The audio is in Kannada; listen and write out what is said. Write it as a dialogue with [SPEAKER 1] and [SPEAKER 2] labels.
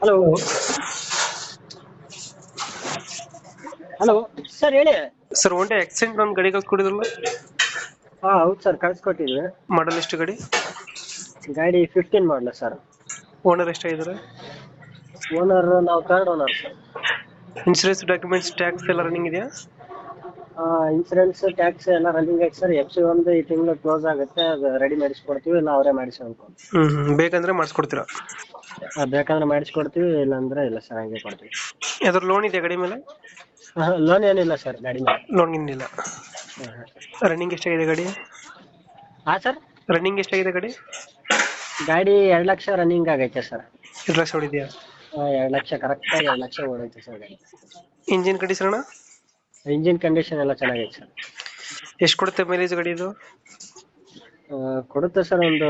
[SPEAKER 1] ಹಲೋ. ಹಲೋ ಸರ್ ಹೇಳಿ.
[SPEAKER 2] ಸರ್ ಒಂದೇ ಆಕ್ಸಿಡೆಂಟ್ ಒಂದು ಗಾಡಿ ಕಳ್ಸ್ಕೊಡಿದ್ರಲ್ಲ,
[SPEAKER 1] ಹಾ ಹೌದು ಸರ್ ಕಳ್ಸಿಕೊಟ್ಟಿದ್ವಿ.
[SPEAKER 2] ಮಾಡಲ್ ಎಷ್ಟು ಗಾಡಿ?
[SPEAKER 1] ಗಾಡಿ 15 ಮಾಡಲ ಸರ್.
[SPEAKER 2] ಓನರ್ ಎಷ್ಟಾಗಿದ್ದಾರೆ?
[SPEAKER 1] ಓನರ್ ನಾವು third owner sir.
[SPEAKER 2] Insurance documents tax ಎಲ್ಲ ರನ್ನಿಂಗ್ ಇದೆಯಾ?
[SPEAKER 1] ಇನ್ಸೂರೆನ್ಸ್ ಟ್ಯಾಕ್ಸ್ ಎಲ್ಲ ರನ್ನಿಂಗ್ ಐತೆ ಸರ್. FC ಒಂದು ಈ ತಿಂಗಳು ಕ್ಲೋಸ್ ಆಗುತ್ತೆ, ಅದು ರೆಡಿ ಮಾಡಿಸ್ಕೊಡ್ತೀವಿ, ಇಲ್ಲ ಅವರೇ ಮಾಡಿಸ್ಬೇಕು.
[SPEAKER 2] ಬೇಕಂದ್ರೆ ಮಾಡಿಸ್ಕೊಡ್ತೀರಾ?
[SPEAKER 1] ಬೇಕಂದ್ರೆ ಮಾಡಿಸ್ಕೊಡ್ತೀವಿ, ಇಲ್ಲಾಂದ್ರೆ ಇಲ್ಲ ಸರ್, ಹಂಗೆ ಕೊಡ್ತೀವಿ.
[SPEAKER 2] ಯಾವ್ದಾದ್ರು ಲೋನ್ ಇದೆಯಾ ಗಾಡಿ ಮೇಲೆ?
[SPEAKER 1] ಲೋನ್ ಏನಿಲ್ಲ ಸರ್ ಗಾಡಿ ಮೇಲೆ.
[SPEAKER 2] ಲೋನ್ ಏನಿಲ್ಲ. ರನ್ನಿಂಗ್ ಎಷ್ಟಾಗಿದೆ ಗಾಡಿ?
[SPEAKER 1] ಹಾಂ ಸರ್.
[SPEAKER 2] ರನ್ನಿಂಗ್ ಎಷ್ಟಾಗಿದೆ ಗಾಡಿ?
[SPEAKER 1] ಗಾಡಿ 2 ಲಕ್ಷ ರನ್ನಿಂಗ್ ಆಗೈತೆ ಸರ್.
[SPEAKER 2] 2 ಲಕ್ಷ ಹೊಡಿದೆಯಾ?
[SPEAKER 1] 2 ಲಕ್ಷ ಕರೆಕ್ಟಾಗಿ 2 ಲಕ್ಷ ಓಡೈತೆ ಸರ್ ಗಾಡಿ.
[SPEAKER 2] ಇಂಜಿನ್ ಕಂಡೀಷನ್ ಅಣ್ಣ?
[SPEAKER 1] ಇಂಜಿನ್ ಕಂಡೀಷನ್ ಎಲ್ಲ ಚೆನ್ನಾಗೈತೆ ಸರ್.
[SPEAKER 2] ಎಷ್ಟು ಕೊಡುತ್ತೆ ಮೈಲೇಜ್ ಗಾಡಿ ಇದು?
[SPEAKER 1] ಕೊಡುತ್ತೆ ಸರ್ ಒಂದು